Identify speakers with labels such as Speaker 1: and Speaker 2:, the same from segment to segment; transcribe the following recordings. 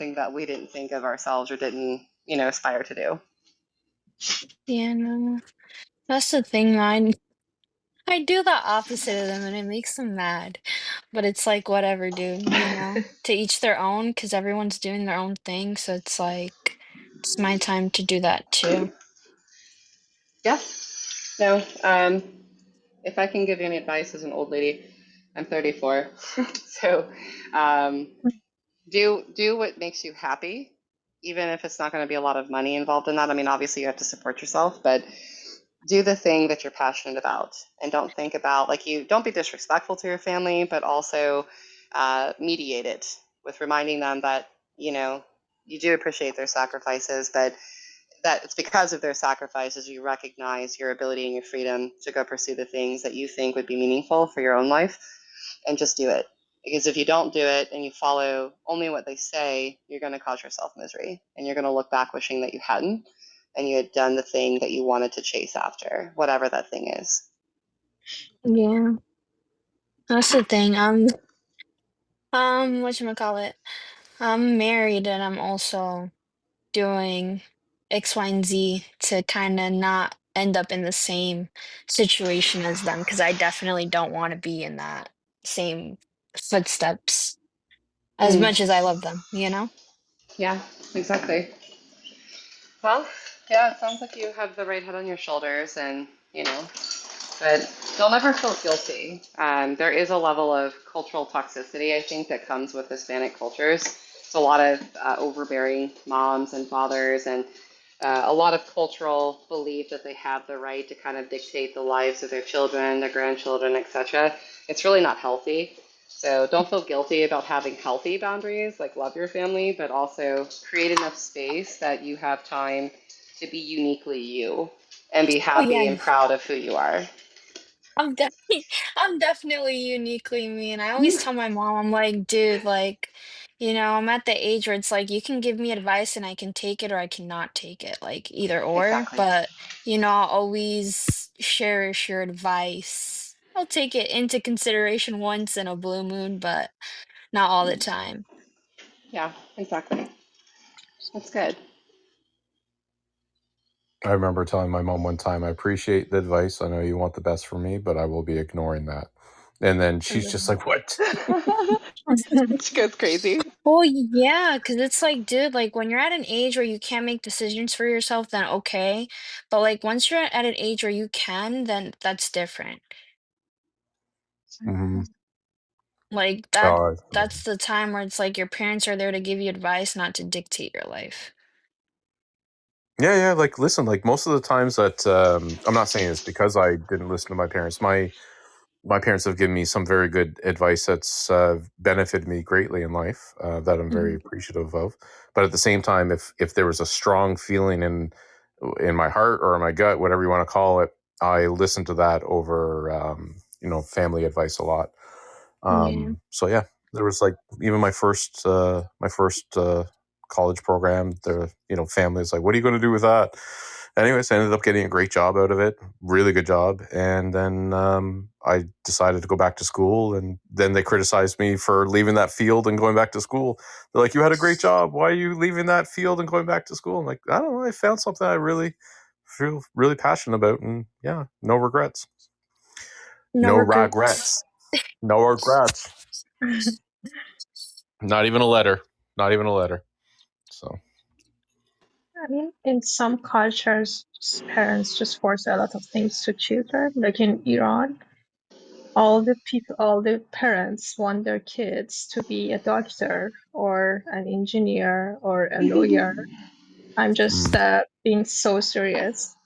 Speaker 1: something that we didn't think of ourselves or didn't, aspire to do.
Speaker 2: Yeah, no. That's the thing. I do the opposite of them and it makes them mad. But it's like whatever, dude, to each their own because everyone's doing their own thing. So it's like it's my time to do that too.
Speaker 1: Yeah. No. If I can give you any advice as an old lady, I'm 34. So, um, do what makes you happy, even if it's not going to be a lot of money involved in that. I mean, obviously you have to support yourself, but do the thing that you're passionate about, and don't think about like you don't be disrespectful to your family, but also mediate it with reminding them that you do appreciate their sacrifices, but that it's because of their sacrifices you recognize your ability and your freedom to go pursue the things that you think would be meaningful for your own life, and just do it. Because if you don't do it and you follow only what they say, you're going to cause yourself misery, and you're going to look back wishing that you hadn't, and you had done the thing that you wanted to chase after, whatever that thing is.
Speaker 2: Yeah, that's the thing. Whatchamacallit? I'm married and I'm also doing X, Y, and Z to kind of not end up in the same situation as them because I definitely don't want to be in that same footsteps as
Speaker 1: Mm,
Speaker 2: much as I love them?
Speaker 1: yeah, exactly. Well, yeah, it sounds like you have the right head on your shoulders, and but they'll never feel guilty. There is a level of cultural toxicity, I think, that comes with Hispanic cultures. It's a lot of overbearing moms and fathers, and a lot of cultural belief that they have the right to kind of dictate the lives of their children, their grandchildren, etc. It's really not healthy. So don't feel guilty about having healthy boundaries, like love your family, but also create enough space that you have time to be uniquely you and be
Speaker 2: Oh yeah,
Speaker 1: happy and proud of who you are.
Speaker 2: I'm definitely uniquely me, and I always tell my mom, I'm like, dude, like, I'm at the age where it's like you can give me advice and I can take it or I cannot take it, like either or,
Speaker 1: Exactly.
Speaker 2: but I'll always cherish your advice. I'll take it into consideration once in a blue moon, but not all the time.
Speaker 1: Yeah, exactly. That's good.
Speaker 3: I remember telling my mom one time, I appreciate the advice. I know you want the best for me, but I will be ignoring that. And then she's just like, what?
Speaker 1: She goes crazy.
Speaker 2: Well, yeah, because it's like, dude, like when you're at an age where you can't make decisions for yourself, then okay. But like once you're at an age where you can, then that's different.
Speaker 3: Hmm.
Speaker 2: Like that
Speaker 3: Oh,
Speaker 2: that's the time where it's like your parents are there to give you advice, not to dictate your life.
Speaker 3: yeah, yeah. Like, listen, like most of the times that I'm not saying this because I didn't listen to my parents. My parents have given me some very good advice that's benefited me greatly in life that I'm very
Speaker 2: Mhm.
Speaker 3: appreciative of. But at the same time, if there was a strong feeling in my heart or in my gut, whatever you want to call it, I listen to that over family advice a lot.
Speaker 2: Yeah.
Speaker 3: So yeah, there was like even my first college program. The family is like, "What are you going to do with that?" Anyways, I ended up getting a great job out of it, really good job, and then I decided to go back to school. And then they criticized me for leaving that field and going back to school. They're like, "You had a great job. Why are you leaving that field and going back to school?" I'm like, "I don't know. I found something I really feel really passionate about, and yeah, no regrets,
Speaker 2: No
Speaker 3: no
Speaker 2: regrets.
Speaker 3: regrets, no regrets." Not even a letter. Not even a letter. So.
Speaker 4: I mean, in some cultures, parents just force a lot of things to children. Like in Iran, all the parents want their kids to be a doctor or an engineer or a lawyer. I'm just
Speaker 3: Mm,
Speaker 4: being so serious.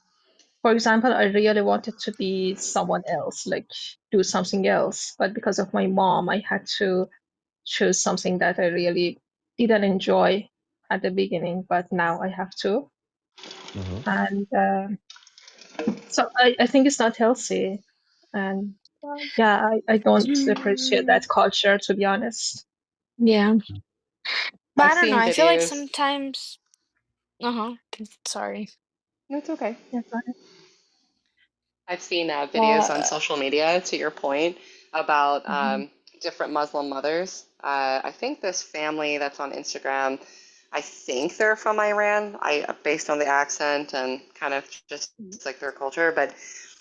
Speaker 4: For example, I really wanted to be someone else, like do something else. But because of my mom, I had to choose something that I really didn't enjoy at the beginning, but now I have to.
Speaker 3: hmm.
Speaker 4: And so I think it's not healthy. And yeah, I don't appreciate
Speaker 2: Mm,
Speaker 4: that culture, to be honest.
Speaker 2: yeah. But
Speaker 1: I've
Speaker 2: I don't know.
Speaker 1: seen
Speaker 2: I feel like
Speaker 1: videos.
Speaker 2: sometimes, uh-huh. Sorry.
Speaker 1: No, it's okay.
Speaker 4: Yeah,
Speaker 1: I've seen videos on
Speaker 2: Uh,
Speaker 1: social media, to your point, about
Speaker 2: mhm.
Speaker 1: different Muslim mothers. I think this family that's on Instagram, I think they're from Iran. Based on the accent and kind of just like their culture, but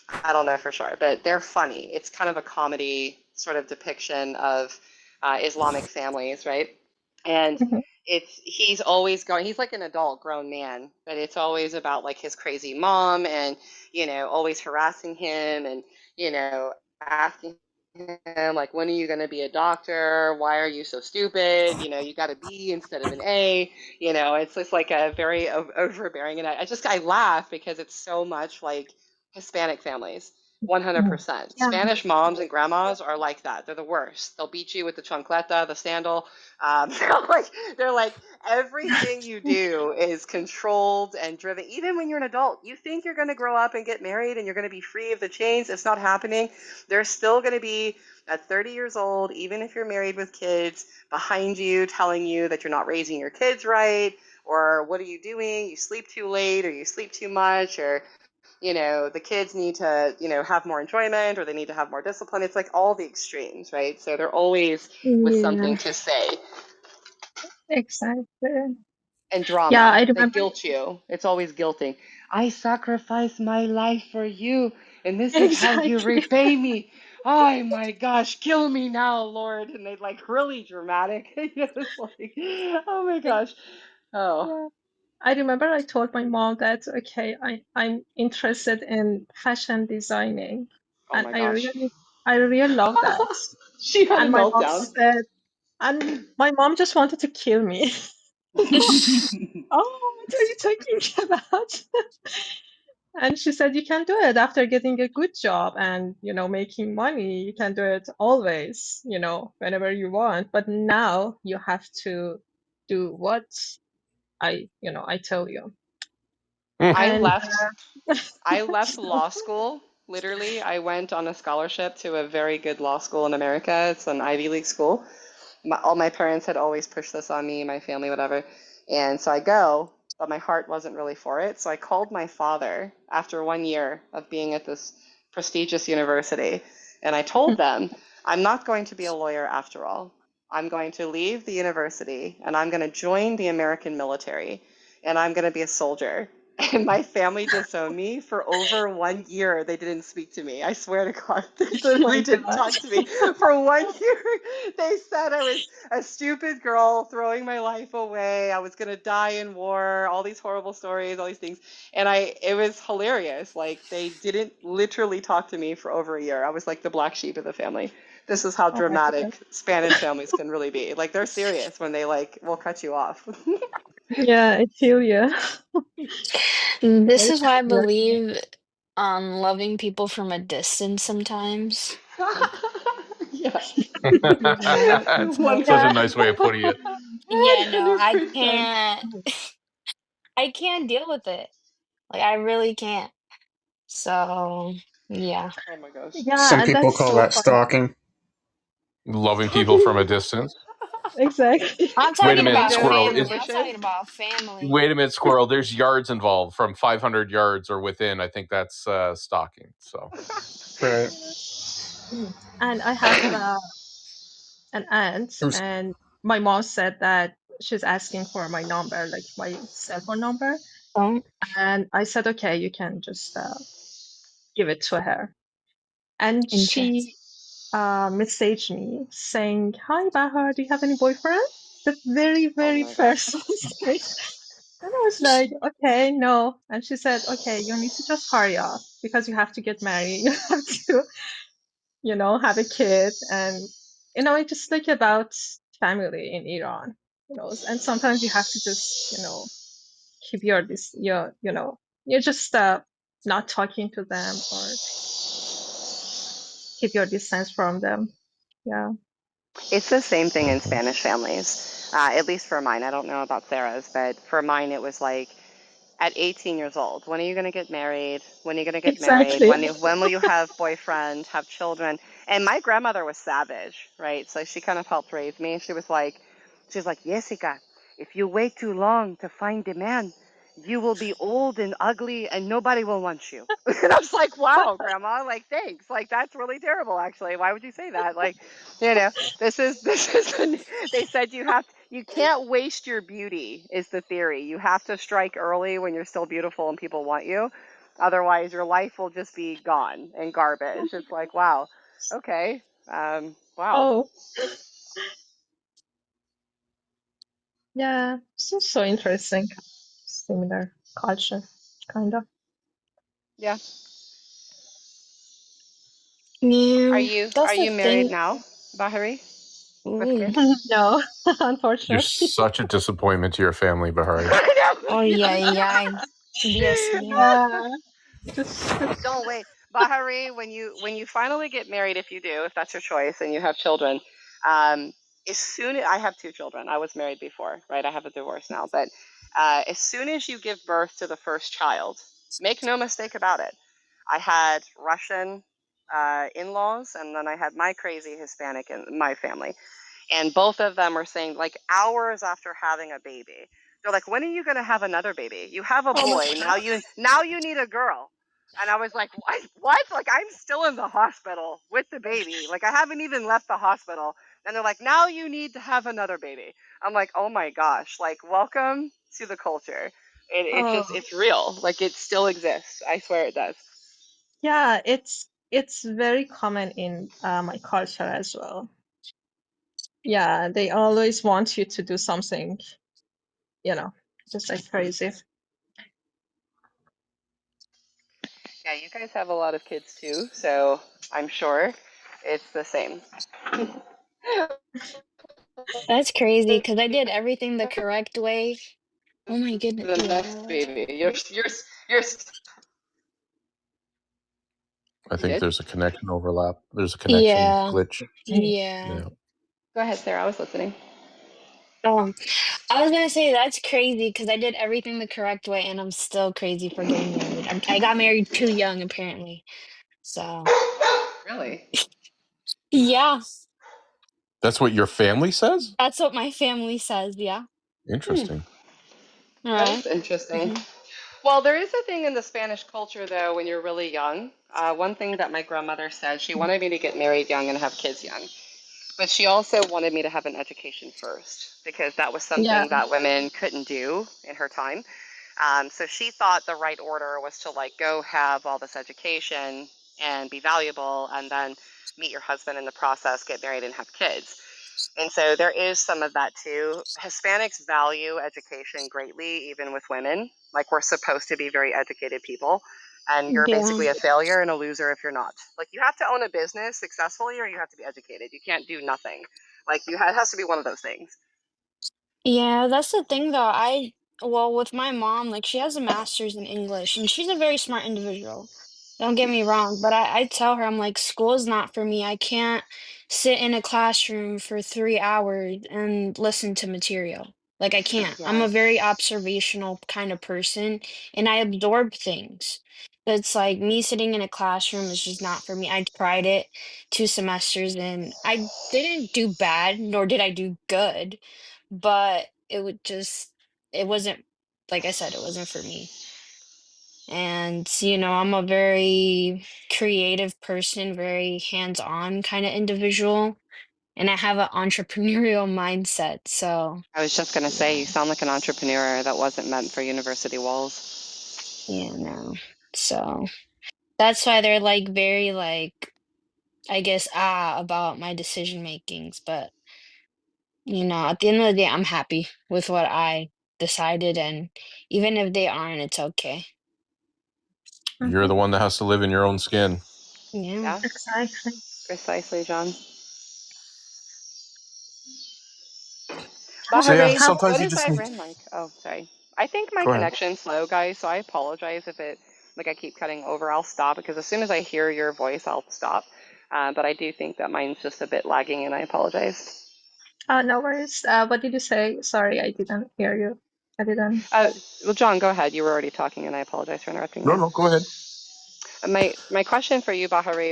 Speaker 1: I don't know for sure. But they're funny. It's kind of a comedy sort of depiction of Islamic families, right? And
Speaker 4: Mhm.
Speaker 1: he's always going. He's like an adult, grown man, but it's always about like his crazy mom and always harassing him and asking him like, when are you going to be a doctor? Why are you so stupid? You got a B instead of an A. It's just like a very overbearing, and I laugh because it's so much like Hispanic families.
Speaker 4: Mm.
Speaker 1: 100%.
Speaker 4: Yeah.
Speaker 1: Spanish moms and grandmas are like that. They're the worst. They'll beat you with the chancleta, the sandal. They're like everything you do is controlled and driven. Even when you're an adult, you think you're going to grow up and get married and you're going to be free of the chains. It's not happening. They're still going to be at 30 years old, even if you're married with kids, behind you, telling you that you're not raising your kids right, or what are you doing? You sleep too late, or you sleep too much, or the kids need to, have more enjoyment, or they need to have more discipline. It's like all the extremes, right? So they're always with
Speaker 4: Yeah,
Speaker 1: something to say
Speaker 4: exactly.
Speaker 1: and
Speaker 4: Yeah,
Speaker 1: drama.
Speaker 4: I
Speaker 1: They
Speaker 4: remember.
Speaker 1: guilt you. It's always guilting. I sacrificed my life for you, and this is how you
Speaker 4: Exactly.
Speaker 1: repay me. Oh my gosh, kill me now, Lord. And they like really dramatic. It's like, oh my gosh. Oh,
Speaker 4: Yeah. I remember I told my mom that, okay, I'm interested in fashion designing.
Speaker 1: oh
Speaker 4: And
Speaker 1: my gosh.
Speaker 4: I really love that.
Speaker 1: She had a
Speaker 4: And my mom
Speaker 1: meltdown.
Speaker 4: said, and my mom just wanted to kill me. Like, oh, what are you talking about? And she said, you can do it after getting a good job and, making money. You can do it always, whenever you want. But now you have to do what I tell you.
Speaker 1: I
Speaker 4: And
Speaker 1: left I left law school. Literally, I went on a scholarship to a very good law school in America. It's an Ivy League school. All my parents had always pushed this on me, my family, whatever. And so I go, but my heart wasn't really for it. So I called my father after 1 year of being at this prestigious university. And I told them, I'm not going to be a lawyer after all. I'm going to leave the university and I'm going to join the American military and I'm going to be a soldier. And my family disowned me for over 1 year. They didn't speak to me. I swear to God, they
Speaker 4: my
Speaker 1: literally didn't
Speaker 4: God.
Speaker 1: talk to me for 1 year. They said I was a stupid girl throwing my life away. I was gonna die in war. All these horrible stories, all these things, and it was hilarious. Like they didn't literally talk to me for over a year. I was like the black sheep of the family. This is how
Speaker 4: Oh my God.
Speaker 1: dramatic Spanish families can really be. Like they're serious when they like will cut you off.
Speaker 4: Yeah, I feel you.
Speaker 2: This
Speaker 4: Very
Speaker 2: is why I
Speaker 4: similar.
Speaker 2: believe loving people from a distance sometimes. Like,
Speaker 1: Yeah,
Speaker 3: It's such a
Speaker 1: 100,
Speaker 4: Yeah.
Speaker 3: nice way of putting it.
Speaker 2: yeah, no, I
Speaker 1: 100%.
Speaker 2: can't. I can't deal with it. Like, I really can't. So, yeah.
Speaker 1: Oh my gosh.
Speaker 4: Yeah,
Speaker 5: Some
Speaker 4: and
Speaker 5: people
Speaker 4: that's
Speaker 5: call
Speaker 4: so
Speaker 5: that
Speaker 4: funny.
Speaker 5: stalking.
Speaker 3: Loving people
Speaker 1: Talking.
Speaker 3: from a distance.
Speaker 4: Exactly.
Speaker 2: I'm
Speaker 3: Wait a
Speaker 2: talking
Speaker 3: minute,
Speaker 2: about
Speaker 1: Tomatoes
Speaker 3: squirrel.
Speaker 1: in the
Speaker 2: family. I'm
Speaker 1: bushes.
Speaker 2: talking about family.
Speaker 3: Wait a minute, squirrel. There's yards involved from 500 yards or within. I think that's stalking. So
Speaker 5: Right.
Speaker 4: And I have an aunt,
Speaker 5: It was-
Speaker 4: and my mom said that she's asking for my number, like my cell phone number.
Speaker 2: Oh,
Speaker 4: And I said, okay, you can just give it to her. And
Speaker 2: interest.
Speaker 4: she messaged me saying, hi, Bahar, do you have any boyfriend? The very,
Speaker 1: Oh
Speaker 4: very
Speaker 1: my gosh.
Speaker 4: first message. And I was like, okay, no. And she said, okay, you need to just hurry up because you have to get married. You have to, have a kid. And, it's just like about family in Iran, and sometimes you have to just, keep you're just not talking to them or keep your distance from them. Yeah,
Speaker 1: It's the same thing in Spanish families, at least for mine. I don't know about Sarah's, but for mine, it was like at 18 years old, when are you going to get married? When are you going to get married?
Speaker 4: exactly.
Speaker 1: When will you have boyfriend, have children? And my grandmother was savage, right? So she kind of helped raise me. She's like, Jessica, if you wait too long to find a man, you will be old and ugly and nobody will want you. And I was like, wow, grandma, like, thanks. Like, that's really terrible, actually. Why would you say that? Like, you know, they said you can't waste your beauty, is the theory. You have to strike early when you're still beautiful and people want you. Otherwise, your life will just be gone and garbage. It's like, wow, okay. Wow.
Speaker 4: Oh, yeah. So interesting. Similar culture, kind of.
Speaker 1: Yeah. Are
Speaker 2: Yeah,
Speaker 1: you are
Speaker 2: that's the
Speaker 1: you married
Speaker 2: thing.
Speaker 1: now, Bahari, with
Speaker 2: Ooh.
Speaker 1: kids?
Speaker 4: No,
Speaker 3: You're
Speaker 4: unfortunately.
Speaker 3: such a disappointment to your family, Bahari.
Speaker 1: I know.
Speaker 2: Oh yeah, yeah. Dios mío.
Speaker 4: Yeah, just
Speaker 1: Don't wait, Bahari. When you finally get married, if you do, if that's your choice, and you have children, as soon I have two children. I was married before, right? I have a divorce now, but as soon as you give birth to the first child, make no mistake about it. I had Russian in-laws, and then I had my crazy Hispanic in my family. And both of them are saying, like, hours after having a baby, they're like, when are you going to have another baby? You have a
Speaker 4: oh my
Speaker 1: boy,
Speaker 4: God.
Speaker 1: now you need a girl. And I was like, what? Like, I'm still in the hospital with the baby, like, I haven't even left the hospital. And they're like, now you need to have another baby. I'm like, oh my gosh, like, welcome to the culture. It's
Speaker 4: Oh,
Speaker 1: just, it's real, like, it still exists. I swear it does.
Speaker 4: yeah, it's very common in my culture as well. Yeah, they always want you to do something, you know, just like crazy.
Speaker 1: Yeah, you guys have a lot of kids too, so I'm sure it's the same.
Speaker 2: That's crazy because I did everything the correct way. Oh my goodness.
Speaker 1: The next
Speaker 2: What?
Speaker 1: baby. You're
Speaker 3: I
Speaker 1: you
Speaker 3: think
Speaker 1: did.
Speaker 3: there's a connection overlap. There's a connection
Speaker 2: Yeah.
Speaker 3: glitch.
Speaker 2: Yeah.
Speaker 3: Yeah.
Speaker 1: Go ahead, Sarah. I was listening.
Speaker 2: Um, I was gonna say that's crazy because I did everything the correct way and I'm still crazy for getting married. I got married too young apparently. So
Speaker 1: Really?
Speaker 2: yeah,
Speaker 3: That's what your family says?
Speaker 2: that's what my family says. Yeah.
Speaker 1: Hmm.
Speaker 3: Interesting.
Speaker 2: All
Speaker 1: That
Speaker 2: right.
Speaker 1: is interesting.
Speaker 2: Mm-hmm.
Speaker 1: Well, there is a thing in the Spanish culture, though, when you're really young. One thing that my grandmother said, she wanted me to get married young and have kids young. But she also wanted me to have an education first because that was
Speaker 4: Yeah.
Speaker 1: something that women couldn't do in her time. So she thought the right order was to, like, go have all this education and be valuable and then meet your husband in the process, get married and have kids. And so there is some of that too. Hispanics value education greatly, even with women. Like, we're supposed to be very educated people, and you're
Speaker 2: Yeah.
Speaker 1: basically a failure and a loser if you're not. Like, you have to own a business successfully, or you have to be educated. You can't do nothing. Like, it has to be one of those things.
Speaker 2: Yeah, that's the thing though. Well, with my mom, like she has a master's in English and she's a very smart individual. Don't get me wrong, but I tell her, I'm like, school is not for me. I can't sit in a classroom for 3 hours and listen to material. Like I can't. I'm
Speaker 1: Yeah.
Speaker 2: a very observational kind of person and I absorb things. It's like me sitting in a classroom is just not for me. I tried it 2 semesters and I didn't do bad, nor did I do good, but it wasn't, like I said, it wasn't for me. And I'm a very creative person, very hands-on kind of individual, and I have an entrepreneurial mindset, so
Speaker 1: I was just going to say, you
Speaker 2: yeah.
Speaker 1: sound like an entrepreneur that wasn't meant for university walls.
Speaker 2: No. So that's why they're like very like, I guess, about my decision makings, but at the end of the day I'm happy with what I decided, and even if they aren't, it's okay.
Speaker 3: You're the
Speaker 4: Hmm.
Speaker 3: one that has to live in your own skin.
Speaker 2: Yeah.
Speaker 1: Yeah,
Speaker 4: Exactly.
Speaker 1: precisely, John.
Speaker 3: So yeah,
Speaker 1: Bahari,
Speaker 4: How
Speaker 3: sometimes
Speaker 1: what
Speaker 3: you
Speaker 1: is
Speaker 3: just need.
Speaker 1: Iran like? Oh, sorry. I think my
Speaker 3: Go ahead.
Speaker 1: connection's slow, guys, so I apologize if like, I keep cutting over. I'll stop because as soon as I hear your voice, I'll stop. But I do think that mine's just a bit lagging, and I apologize.
Speaker 4: no worries. What did you say? Sorry, I didn't hear you. I didn't.
Speaker 1: Uh, well, John, go ahead. You were already talking, and I apologize for interrupting
Speaker 3: No,
Speaker 1: there.
Speaker 3: no, go ahead.
Speaker 1: My question for you, Bahari,